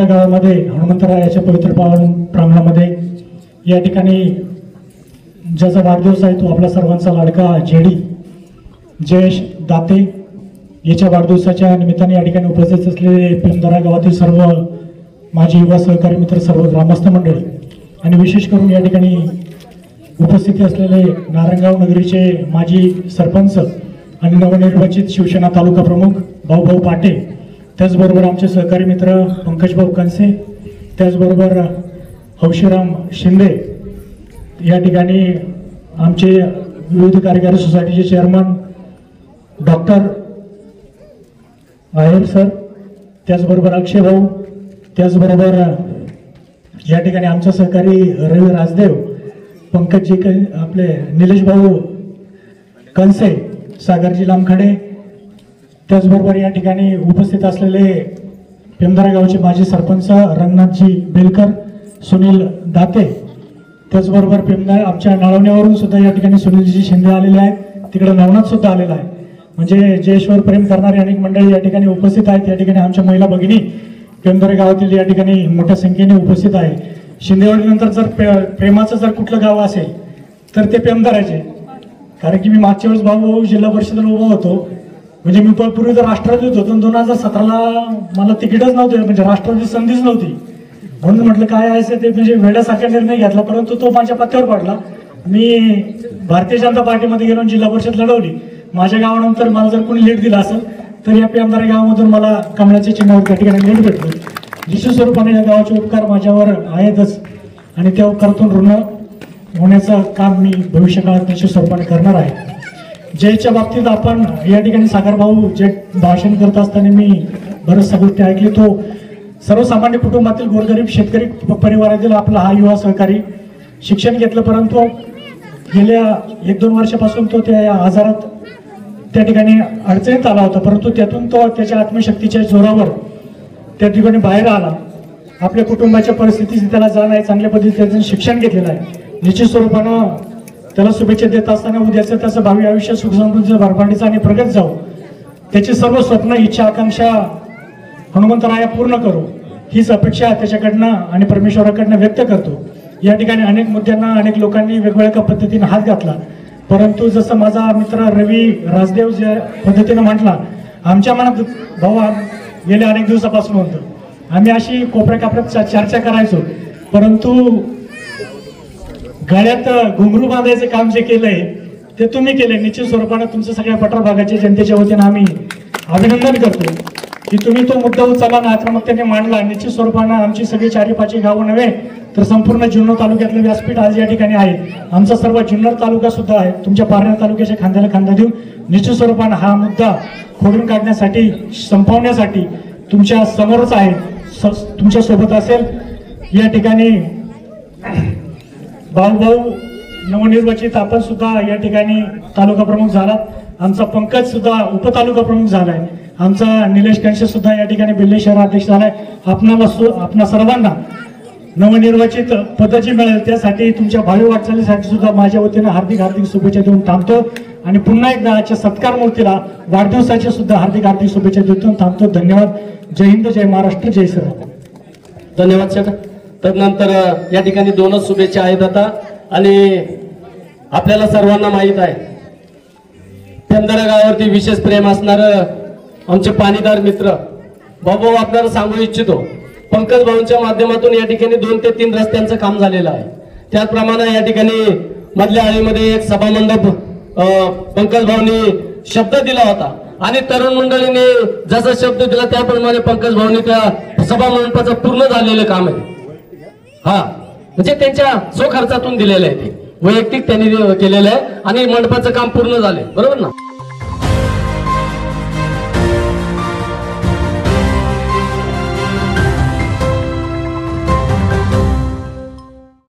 पेमदारा गावामध्ये हनुमंतरायाच्या पवित्र पावन प्रांगणामध्ये या ठिकाणी ज्याचा वाढदिवस आहे तो आपला सर्वांचा लाडका जेडी जयेश दाते याच्या वाढदिवसाच्या निमित्ताने या ठिकाणी उपस्थित असलेले पेमदारा गावातील सर्व माझे युवा सहकारी मित्र, सर्व ग्रामस्थ मंडळी आणि विशेष करून या ठिकाणी उपस्थित असलेले नारायणगाव नगरीचे माजी सरपंच आणि नवनिर्वाचित शिवसेना तालुका प्रमुख भाऊ पाटे, त्याचबरोबर आमचे सहकारी मित्र पंकजभाऊ कनसे, त्याचबरोबर हौशीराम शिंदे, या ठिकाणी आमचे विविध कार्यकारी सोसायटीचे चेअरमन डॉक्टर आहेर सर, त्याचबरोबर अक्षय भाऊ, त्याचबरोबर या ठिकाणी आमचे सहकारी रवी राजदेव, पंकजी आपले निलेश भाऊ कनसे, सागरजी लामखडे, त्याचबरोबर या ठिकाणी उपस्थित असलेले पेमदारा गावचे माजी सरपंच रंगनाथजी बेलकर, सुनील दाते, त्याचबरोबर पेमदारा आमच्या नाळवण्यावरून सुद्धा या ठिकाणी सुनीलजी शिंदे आलेले आहेत, तिकडे नवनाथ सुद्धा आलेला आहे. म्हणजे जयेश्वर प्रेम करणारे अनेक मंडळी या ठिकाणी उपस्थित आहेत. या ठिकाणी आमच्या महिला भगिनी पेमदारा गावातील या ठिकाणी मोठ्या संख्येने उपस्थित आहे. शिंदेवाडीनंतर जर प्रेमाचं जर कुठलं गाव असेल तर ते पेमदाराचे, कारण की मी मागच्या वेळेस भाऊ जिल्हा परिषदेला उभा होतो. म्हणजे मी पूर्वी तर राष्ट्रवादीत होतो, 2017ला मला तिकीटच नव्हते, म्हणजे राष्ट्रवादी संधीच नव्हती. म्हणून म्हटलं काय आहे ते, म्हणजे वेड्यासारखा निर्णय घेतला, परंतु तो माझ्या पत्त्यावर पडला. मी भारतीय जनता पार्टीमध्ये गेलो, जिल्हा परिषद लढवली. माझ्या गावानंतर मला जर कोणी लीड दिला असेल तर या पेमदारा गावामधून मला कमळाच्या चिन्हावर त्या ठिकाणी लीड भेटलो. निश्चित स्वरूपाने या गावाचे उपकार माझ्यावर आहेतच आणि त्या उपकारातून ऋण होण्याचं काम मी भविष्यकाळात निश्चित स्वरूपाने करणार आहे. जयच्या बाबतीत आपण या ठिकाणी सागर भाऊ जे भाषण करत असताना मी बऱ्याचशा गोष्टी ऐकली. तो सर्वसामान्य कुटुंबातील गोरगरीब शेतकरी परिवारातील आपला हा युवा सहकारी, शिक्षण घेतलं, परंतु गेल्या 1-2 वर्षापासून तो त्या आजारात त्या ठिकाणी अडचणीत आला होता, परंतु त्यातून तो त्याच्या आत्मशक्तीच्या जोरावर त्या ठिकाणी बाहेर आला. आपल्या कुटुंबाच्या परिस्थितीची त्याला जाण आहे, चांगल्या पद्धतीने शिक्षण घेतलेलं आहे. निश्चित स्वरूपानं त्याला शुभेच्छा देत असताना उद्याचं त्याचं भावी आयुष्य सुख समृद्धीचं भरभराटीचं आणि प्रगत जाऊ, त्याची सर्व स्वप्न, इच्छा, आकांक्षा हनुमंतराया पूर्ण करू, हीच अपेक्षा त्याच्याकडनं आणि परमेश्वराकडनं व्यक्त करतो. या ठिकाणी अनेक मुद्द्यांना अनेक लोकांनी वेगवेगळ्या पद्धतीने हात घातला, परंतु जसं माझा मित्र रवी राजदेव ज्या पद्धतीनं म्हटला, आमच्या मनात भाऊ गेल्या अनेक दिवसापासून होतं. आम्ही अशी कोपऱ्या कापऱ्यात चर्चा करायचो, परंतु गळ्यात घुंगरू बांधायचं काम जे केलंय ते तुम्ही केले. निश्चित स्वरूपानं तुमचं सगळ्या पठार भागाच्या जनतेच्या वतीनं आम्ही अभिनंदन करतो की तुम्ही तो मुद्दा उचलला आणि आक्रमकतेने मांडला. निश्चित स्वरूपानं आमची सगळी 4-5 गावं नव्हे तर संपूर्ण जुन्नर तालुक्यातलं व्यासपीठ आज या ठिकाणी आहे. आमचा सर्व जुन्नर तालुका सुद्धा आहे. तुमच्या पारनेर तालुक्याच्या खांद्याला खांदा देऊन निश्चित स्वरूपानं हा मुद्दा खोडून काढण्यासाठी, संपवण्यासाठी तुमच्या समोरच आहे, तुमच्या सोबत असेल. या ठिकाणी भाऊ नवनिर्वाचित आपण सुद्धा या ठिकाणी तालुका प्रमुख झाला. आमचा पंकज सुद्धा उपतालुका प्रमुख झालाय. आमचा निलेश कनसे सुद्धा या ठिकाणी बिल्ले शहराध्यक्ष झालाय. आपणा सर्वांना नवनिर्वाचित पद जी मिळेल त्यासाठी तुमच्या भावी वाटचालीसाठी सुद्धा माझ्या वतीनं हार्दिक शुभेच्छा देऊन थांबतो आणि पुन्हा एकदा आजच्या सत्कार मूर्तीला वाढदिवसाच्या सुद्धा हार्दिक शुभेच्छा देऊन थांबतो. धन्यवाद. जय हिंद, जय महाराष्ट्र, जय श्रीराम. धन्यवाद सर. तदनंतर या ठिकाणी 2च शुभेच्छा आहेत आता, आणि आपल्याला सर्वांना माहीत आहे पेमदारा गावावरती विशेष प्रेम असणार आमचे पाणीदार मित्र भाऊ आपल्याला सांगू इच्छितो. पंकज भाऊंच्या माध्यमातून या ठिकाणी 2 ते 3 रस्त्यांचं काम झालेलं आहे. त्याचप्रमाणे या ठिकाणी मधल्या आळीमध्ये एक सभा मंडप पंकज भाऊंनी शब्द दिला होता आणि तरुण मंडळीने जसा शब्द दिला त्याप्रमाणे पंकज भाऊंनी त्या सभा मंडपाचं पूर्ण झालेलं काम आहे. हा म्हणजे त्यांच्या स्वखर्चातून दिलेलं आहे, ते वैयक्तिक त्यांनी केलेलं आहे आणि मंडपाचं काम पूर्ण झालंय, बरोबर ना.